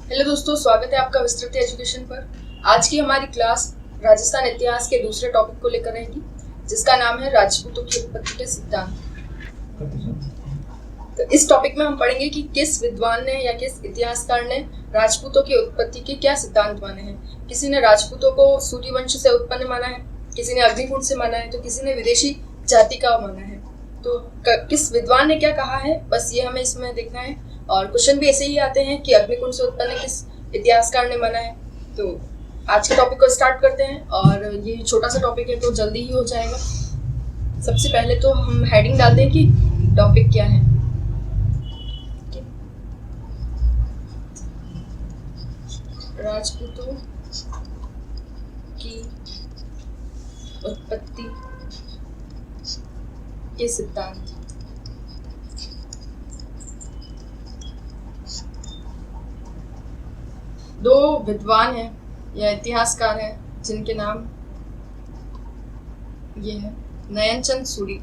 Hello दोस्तों, स्वागत है आपका विस्तृत एजुकेशन पर। आज की हमारी क्लास राजस्थान इतिहास के दूसरे टॉपिक को लेकर रहेगी, जिसका नाम है राजपूतों की उत्पत्ति के सिद्धांत। तो इस टॉपिक में हम पढ़ेंगे कि किस विद्वान ने या किस इतिहासकार ने राजपूतों की उत्पत्ति के क्या सिद्धांत माने हैं। किसी ने राजपूतों को सूर्यवंश से उत्पन्न माना है, किसी ने अग्निकुंड से माना है, तो किसी ने विदेशी जाति का माना है। तो किस विद्वान ने क्या कहा है, बस ये हमें इसमें देखना है। और क्वेश्चन भी ऐसे ही आते हैं कि अग्निकुंड से उत्पन्न किस इतिहासकार ने माना है। तो आज के टॉपिक को स्टार्ट करते हैं, और ये छोटा सा टॉपिक है तो जल्दी ही हो जाएगा। सबसे पहले तो हम हेडिंग डाल दें कि टॉपिक क्या है। राजपूतों की उत्पत्ति के सिद्धांत। दो विद्वान हैं या इतिहासकार हैं जिनके नाम ये है नयनचंद सूरी,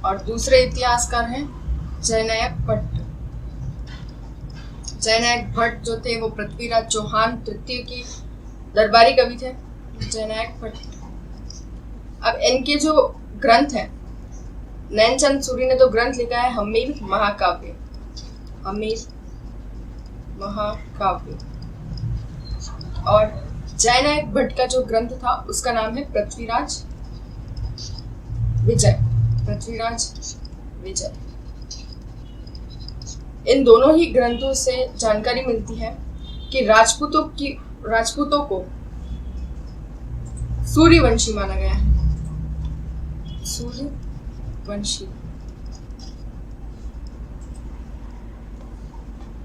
और दूसरे इतिहासकार हैं जयनायक भट्ट। जयनायक भट्ट जो थे वो पृथ्वीराज चौहान तृतीय की दरबारी कवि थे। जयनायक भट्ट। अब इनके जो ग्रंथ हैं, नयनचंद सूरी ने तो ग्रंथ लिखा है हम्मीर महाकाव्य। हम्मीर महाकाव्य। और जयनायक भट्ट का जो ग्रंथ था उसका नाम है पृथ्वीराज विजय। पृथ्वीराज विजय। इन दोनों ही ग्रंथों से जानकारी मिलती है कि राजपूतों को सूर्यवंशी माना गया है। सूर्यवंशी।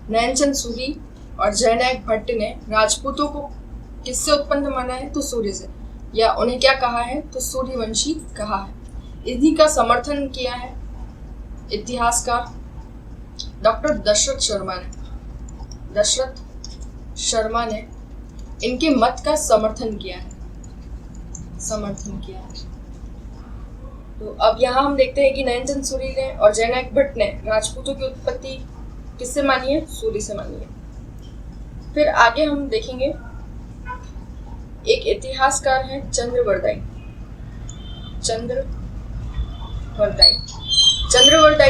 नयनचंद सूरी और जयनायक भट्ट ने राजपूतों को किससे उत्पन्न माना है, तो सूर्य से, या उन्हें क्या कहा है, तो सूर्यवंशी कहा है। इन्हीं का समर्थन किया है इतिहासकार डॉक्टर दशरथ शर्मा ने इनके मत का समर्थन किया है। तो अब यहाँ हम देखते हैं कि नयनचंद सूरी ने और जयनायक भट्ट ने राजपूतों की उत्पत्ति किससे मानी है, सूर्य से मानी है। फिर आगे हम देखेंगे एक इतिहासकार है चंद्रवरदायी। चंद्रवरदायी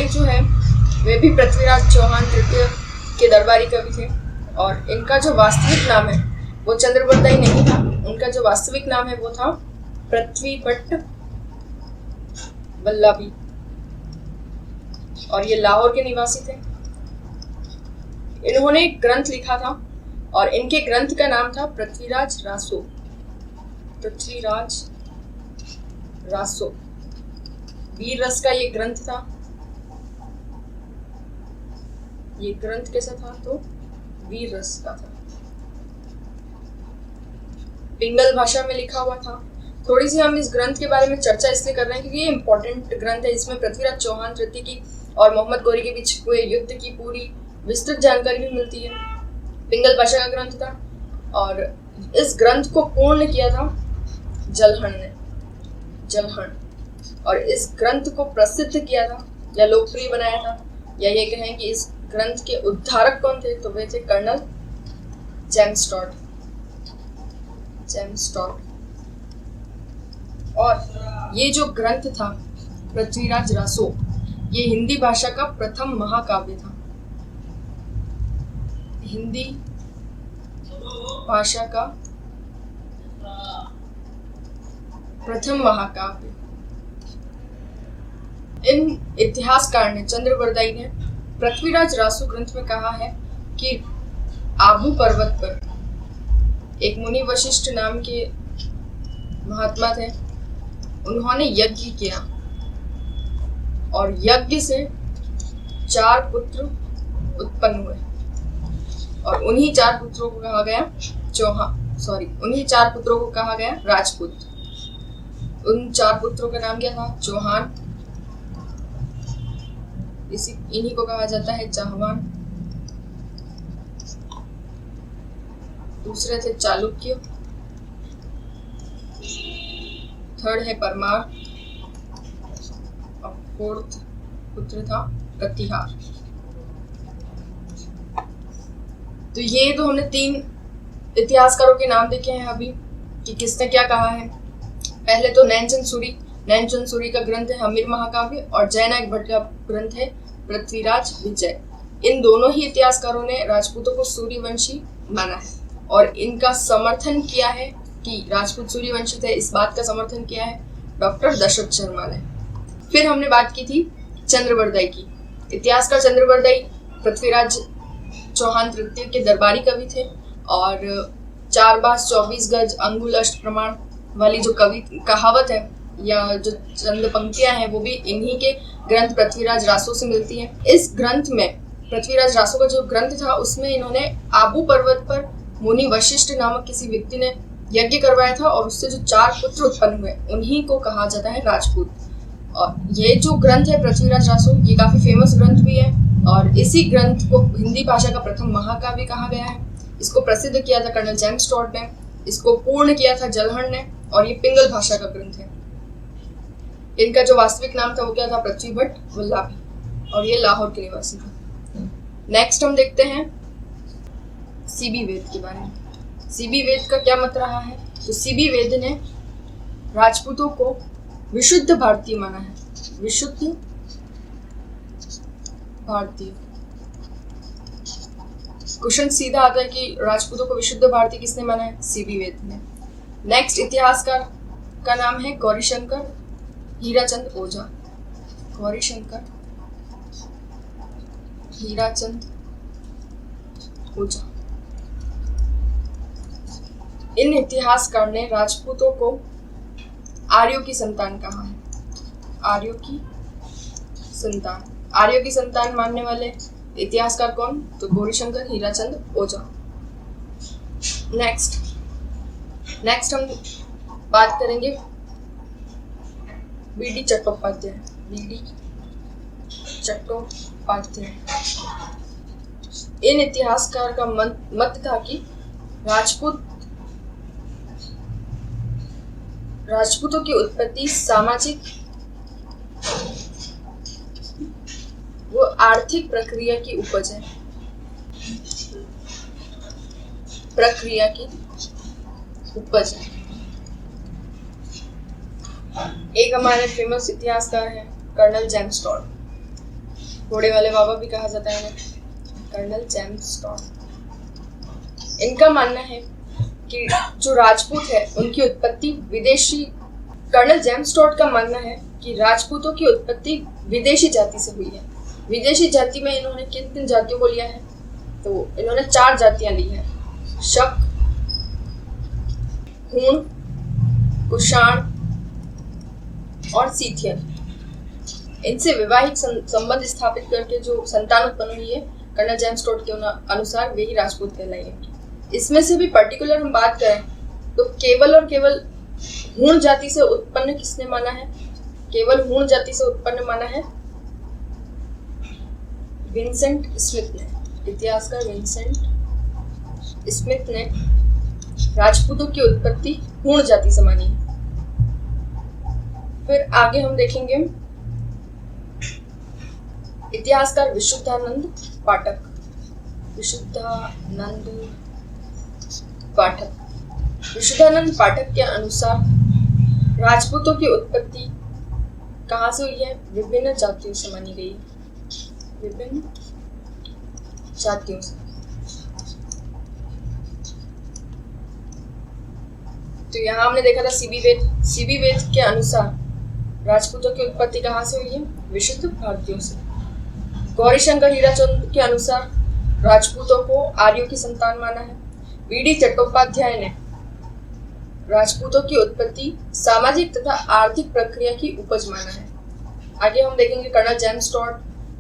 जो है वे भी पृथ्वीराज चौहान तृतीय के दरबारी कवि थे, और इनका जो वास्तविक नाम है वो चंद्रवरदायी नहीं था। उनका जो वास्तविक नाम है वो था पृथ्वीभट्ट वल्लभी, और ये लाहौर के निवासी थे। इन्होंने एक ग्रंथ लिखा था और इनके ग्रंथ का नाम था पृथ्वीराज रासो। वीर रस का ये ग्रंथ था। ये ग्रंथ कैसा था, तो वीर रस का था। पिंगल भाषा में लिखा हुआ था। थोड़ी सी हम इस ग्रंथ के बारे में चर्चा इसलिए कर रहे हैं क्योंकि ये इंपॉर्टेंट ग्रंथ है। इसमें पृथ्वीराज चौहान तृतीय की और मोहम्मद गौरी के बीच हुए युद्ध की पूरी विस्तृत जानकारी भी मिलती है। पिंगल भाषा का ग्रंथ था, और इस ग्रंथ को पूर्ण किया था जलहण ने। और इस ग्रंथ को प्रसिद्ध किया था या लोकप्रिय बनाया था, या ये कहें कि इस ग्रंथ के उद्धारक कौन थे, तो वे थे कर्नल जेम्स टॉड। और ये जो ग्रंथ था पृथ्वीराज रासो, ये हिंदी भाषा का प्रथम महाकाव्य था। हिंदी भाषा का प्रथम महाकाव्य। इन इतिहासकार ने, चंद्रवरदायी ने, पृथ्वीराज रासो ग्रंथ में कहा है कि आबू पर्वत पर एक मुनि वशिष्ठ नाम के महात्मा थे। उन्होंने यज्ञ किया और यज्ञ से 4 पुत्र उत्पन्न हुए, और उन्हीं 4 पुत्रों को कहा गया राजपूत। उन 4 पुत्रों का नाम क्या था, चौहान। इन्हीं को कहा जाता है चाहवान। दूसरे थे चालुक्य, थर्ड है परमार, और फोर्थ पुत्र था प्रतिहार। तो ये तो हमने 3 इतिहासकारों के नाम देखे हैं अभी कि किसने क्या कहा है। पहले तो नैनचंद सूरी का ग्रंथ है हम्मीर महाकाव्य और जयनायक भट्ट का ग्रंथ है पृथ्वीराज विजय। इन दोनों ही इतिहासकारों ने राजपूतों को सूर्यवंशी माना है और इनका समर्थन किया है कि राजपूत सूर्यवंशी थे, इस बात का समर्थन किया है डॉक्टर दशरथ शर्मा ने। फिर हमने बात की थी चंद्रबरदाई की। इतिहासकार चंद्रबरदाई पृथ्वीराज चौहान तृतीय के दरबारी कवि थे और 4 बास 24 गज अंगुल अष्ट प्रमाण वाली जो कहावत है या जो चंद पंक्तियां हैं वो भी इन्हीं के ग्रंथ पृथ्वीराज रासो से मिलती हैं। इस ग्रंथ में पृथ्वीराज रासो का जो ग्रंथ था उसमें इन्होंने आबू पर्वत पर मुनि वशिष्ठ नामक किसी व्यक्ति ने यज्ञ करवाया था और उससे जो 4 पुत्र उत्पन्न हुए उन्हीं को कहा जाता है राजपूत। और ये जो ग्रंथ है पृथ्वीराज रासो ये काफी फेमस ग्रंथ भी है और इसी ग्रंथ को हिंदी भाषा का प्रथम महाकाव्य कहा गया है। इसको प्रसिद्ध किया था कर्नल जेम्स टॉड ने, इसको पूर्ण किया था जलहण ने और ये पिंगल भाषा का ग्रंथ है। इनका जो वास्तविक नाम था वो क्या था, पृथ्वी भट्ट वल्लभी और ये लाहौर के निवासी थे। नेक्स्ट हम देखते हैं सीबी वेद के बारे में। सीबी वेद का क्या मत रहा है, तो सीबी वेद ने राजपूतों को विशुद्ध भारतीय माना है। विशुद्ध भारतीय क्वेश्चन सीधा आता है कि राजपूतों को विशुद्ध भारतीय किसने माना है, सीबी वेद ने। नेक्स्ट इतिहासकार का नाम है गौरीशंकर हीराचंद ओझा। गौरीशंकर हीराचंद ओझा। इन इतिहासकार ने राजपूतों को आर्यों की संतान कहा है। आर्यों की संतान। आर्यों की संतान मानने वाले इतिहासकार कौन, तो गौरीशंकर हीराचंद ओझा। नेक्स्ट हम बात करेंगे बीडी चट्टोपाध्याय। बीडी चट्टोपाध्याय। इन इतिहासकार का मत था कि राजपूतों की उत्पत्ति सामाजिक वो आर्थिक प्रक्रिया की उपज है। प्रक्रिया की उपज है। एक हमारे फेमस इतिहासकार हैं कर्नल जेम्स टॉड। घोड़े वाले बाबा भी कहा जाता है इन्हें, कर्नल जेम्स टॉड। इनका मानना है कि जो राजपूत है उनकी उत्पत्ति विदेशी। कर्नल जेम्स टॉड का मानना है कि राजपूतों की उत्पत्ति विदेशी जाति से हुई है। विदेशी जाति में इन्होंने किन जातियों को लिया है, तो इन्होंने 4 जातियां ली हैं, शक, हूण, कुषाण और सीथियन। इनसे वैवाहिक संबंध स्थापित करके जो संतान उत्पन्न हुई है कर्नल जेम्स टॉड के अनुसार वे ही राजपूत कहलाएंगे। इसमें से भी पर्टिकुलर हम बात करें तो केवल और केवल हूण जाति से उत्पन्न किसने माना है, केवल हूण जाति से उत्पन्न माना है विंसेंट स्मिथ ने। इतिहासकार विंसेंट स्मिथ ने राजपूतों की उत्पत्ति हूण जाति से मानी है। फिर आगे हम देखेंगे इतिहासकार विशुद्धानंद पाठक। विशुद्धानंद पाठक के अनुसार राजपूतों की उत्पत्ति कहाँ से हुई है, विभिन्न जातियों से मानी गई है। विभिन्न जातियों से। तो यहाँ हमने देखा था सीबी वेद के अनुसार राजपूतों की उत्पत्ति कहाँ से हुई है, विशुद्ध भारतीयों से। गौरीशंकर हीराचंद के अनुसार राजपूतों को आर्यों की संतान माना है। बीडी चट्टोपाध्याय ने राजपूतों की उत्पत्ति सामाजिक तथा आर्थिक प्रक्रिया की उपज माना है। आगे हम देखेंगे colonel James Tod.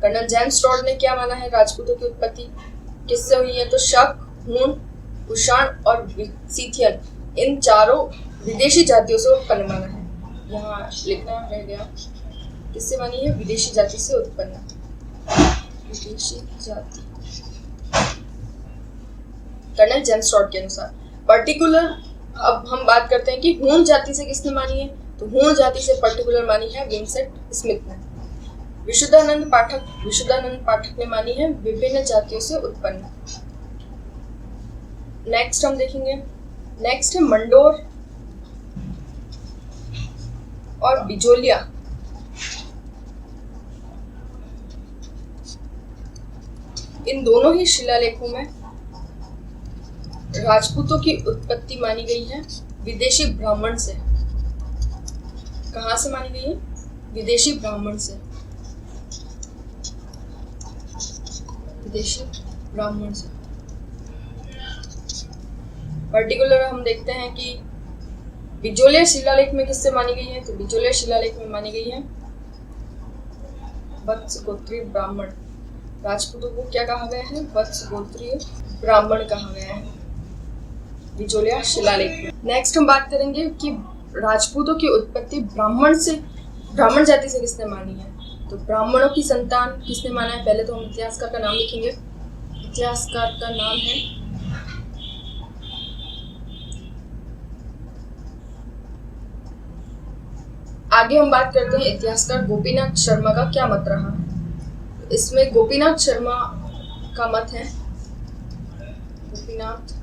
Colonel James Tod ने क्या माना है, राजपूतों की उत्पत्ति किससे हुई है, तो शक, हूण, कुषाण और सीथियन इन 4 विदेशी जातियों से उत्पन्न माना है। यहाँ लिखना रह गया, किससे मानी है, विदेशी जाति से उत्पन्न। विदेशी जाति कर्नल जेम्स टॉड के अनुसार। पर्टिकुलर अब हम बात करते हैं कि हूण जाति से किसने मानी है, तो हूण जाति से पर्टिकुलर मानी है विंसेंट स्मिथ ने। विशुद्धानंद पाठक ने मानी है विभिन्न जातियों से उत्पन्न। नेक्स्ट हम देखेंगे, नेक्स्ट है मंडोर और बिजोलिया। इन दोनों ही शिलालेखों में राजपूतों की उत्पत्ति मानी गई है विदेशी ब्राह्मण से। कहाँ से मानी गई है? विदेशी ब्राह्मण से, विदेशी ब्राह्मण से। पर्टिकुलर हम देखते हैं कि बिजोलिया शिलालेख में किससे मानी गई है, तो बिजोलिया शिलालेख में मानी गई है वत्स गोत्रीय ब्राह्मण। राजपूतों को क्या कहा गया है? वत्स गोत्रीय ब्राह्मण कहा गया है बिजोलिया शिलालेख में। नेक्स्ट हम बात करेंगे कि राजपूतों की उत्पत्ति ब्राह्मण जाति से किसने मानी है, तो ब्राह्मणों की संतान किसने माना है? पहले तो हम इतिहासकार का नाम लिखेंगे। इतिहासकार का नाम है आगे हम बात करते हैं इतिहासकार गोपीनाथ शर्मा का क्या मत रहा है। इसमें गोपीनाथ शर्मा का मत है, गोपीनाथ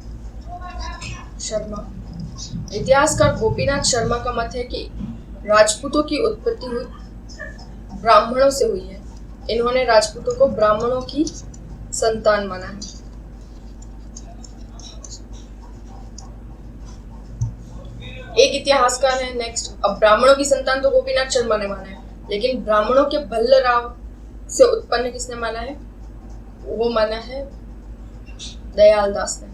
शर्मा, इतिहासकार गोपीनाथ शर्मा का मत है कि राजपूतों की उत्पत्ति हुई ब्राह्मणों से हुई है। इन्होंने राजपूतों को ब्राह्मणों की संतान माना है। एक इतिहासकार है नेक्स्ट। अब ब्राह्मणों की संतान तो गोपीनाथ शर्मा ने माना है, लेकिन ब्राह्मणों के भल्लराव से उत्पन्न किसने माना है? वो माना है दयाल दास ने।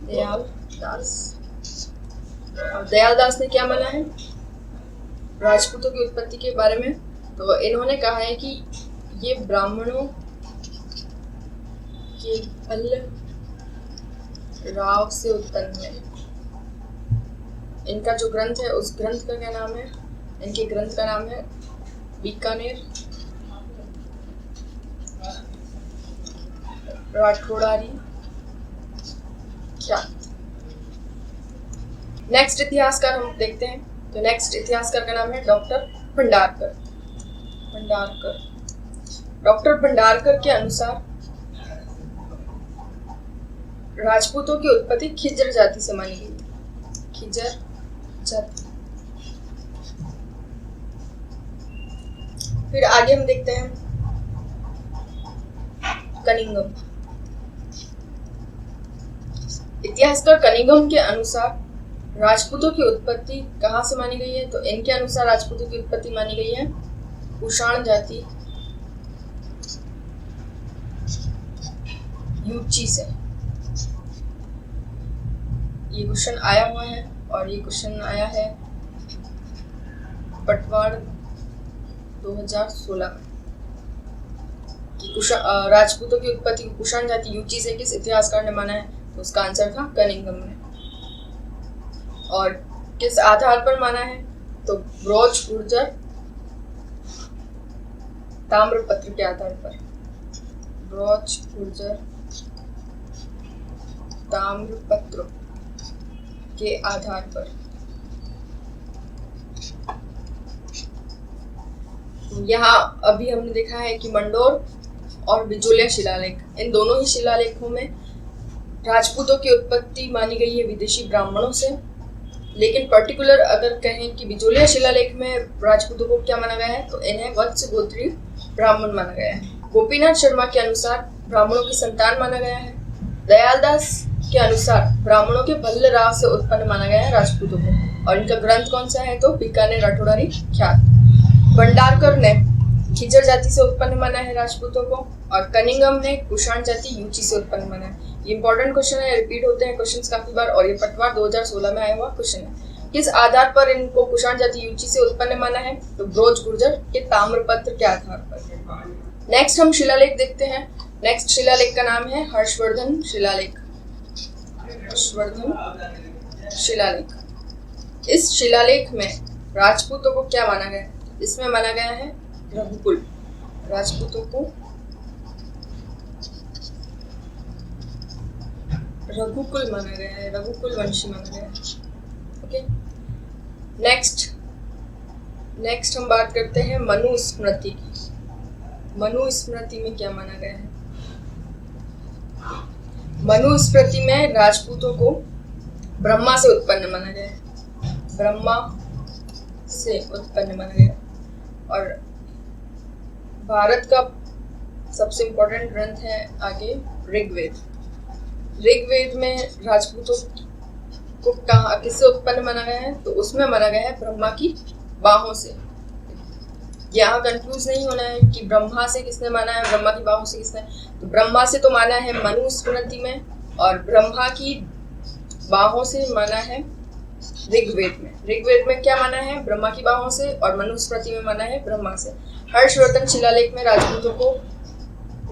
दयाल दास ने क्या माना है राजपूतों की उत्पत्ति के बारे में? तो इन्होंने कहा है कि ये ब्राह्मणों के भल्लराव से उत्पन्न है। इनका जो ग्रंथ है उस ग्रंथ का क्या नाम है? इनके ग्रंथ का नाम है बीकानेर राठौड़ारी ख्यात। नेक्स्ट इतिहासकार हम देखते हैं, तो नेक्स्ट इतिहासकार का नाम है डॉक्टर भंडारकर। डॉक्टर भंडारकर के अनुसार राजपूतों की उत्पत्ति खिजर जाति से मानी गई। खिजर जाति। फिर आगे हम देखते हैं कनिंघम। इतिहासकार कनिंघम के अनुसार राजपूतों की उत्पत्ति कहाँ से मानी गई है? तो इनके अनुसार राजपूतों की उत्पत्ति मानी गई है कुषाण जाति यूची से। ये क्वेश्चन आया हुआ है और ये क्वेश्चन आया है पटवार 2016 में कि राजपूतों की उत्पत्ति कुषाण जाति यूची से किस इतिहासकार ने माना है? तो उसका आंसर था कनिंघम ने। और किस आधार पर माना है? तो ब्रोच गुर्जर ताम्रपत्र के आधार पर। ब्रोच गुर्जर ताम्रपत्र के आधार पर। यहाँ अभी हमने देखा है कि मंडोर और बिजोलिया शिलालेख, इन दोनों ही शिलालेखों में राजपूतों की उत्पत्ति मानी गई है विदेशी ब्राह्मणों से। लेकिन पर्टिकुलर अगर कहें कि बिजोलिया शिलालेख में राजपूतों को क्या माना गया है, तो इन्हें वत्स गोत्रीय ब्राह्मण माना गया है। गोपीनाथ शर्मा के अनुसार ब्राह्मणों की संतान माना गया है। दयाल दास के अनुसार ब्राह्मणों के भल्लराव से उत्पन्न माना गया है राजपूतों को, और इनका ग्रंथ कौन सा है? तो बीकानेर राठौड़ारी ख्यात। भंडारकर ने खिजर जाति से उत्पन्न माना है राजपूतों को, और कनिंघम ने कुषाण जाति यूची से उत्पन्न माना है। ये इंपॉर्टेंट क्वेश्चन है, रिपीट होते हैं क्वेश्चंस काफी बार, और ये पटवार 2016 में आया हुआ क्वेश्चन है। किस आधार पर इनको कुषाण जाति यूची से उत्पन्न माना है? तो ब्रोच गुर्जर के ताम्रपत्र के आधार पर। नेक्स्ट हम शिलालेख देखते हैं। नेक्स्ट शिलालेख का नाम है हर्षवर्धन शिलालेख। हर्षवर्धन शिलालेख। इस शिलालेख में राजपूतों को क्या माना गया? इसमें माना गया है रघुकुल। राजपूतों को रघुकुल माना गया है, रघुकुल वंशी माना गया है। ओके, नेक्स्ट हम बात करते हैं मनुस्मृति की। मनुस्मृति में क्या माना गया है? मनुस्मृति में राजपूतों को ब्रह्मा से उत्पन्न माना गया है, ब्रह्मा से उत्पन्न माना गया है। और भारत का सबसे इम्पोर्टेंट ग्रंथ है आगे ऋग्वेद। ऋग्वेद में राजपूतों को कहाँ किससे उत्पन्न माना गया है, तो उसमें माना गया है ब्रह्मा की बाहों से। यहाँ कंफ्यूज नहीं होना है कि ब्रह्मा से किसने माना है, ब्रह्मा की बाहों से किसने, तो ब्रह्मा से तो माना है मनुस्मृति में, और ब्रह्मा की बाहों से माना है ऋग्वेद में। ऋग्वेद में क्या माना है, ब्रह्मा की बाहों से, और मनुस्मृति में माना है ब्रह्मा से। हर्षवर्धन शिलालेख में राजपूतों को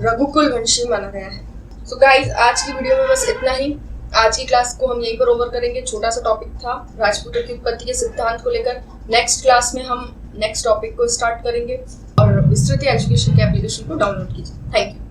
रघुकुल वंशी माना गया है। सो गाइज, आज की वीडियो में बस इतना ही। आज की क्लास को हम यहीं पर ओवर करेंगे। छोटा सा टॉपिक था राजपूतों की उत्पत्ति के सिद्धांत को लेकर। नेक्स्ट क्लास में हम नेक्स्ट टॉपिक को स्टार्ट करेंगे, और विस्तृत एजुकेशन के एप्लीकेशन को डाउनलोड कीजिए। Thank you.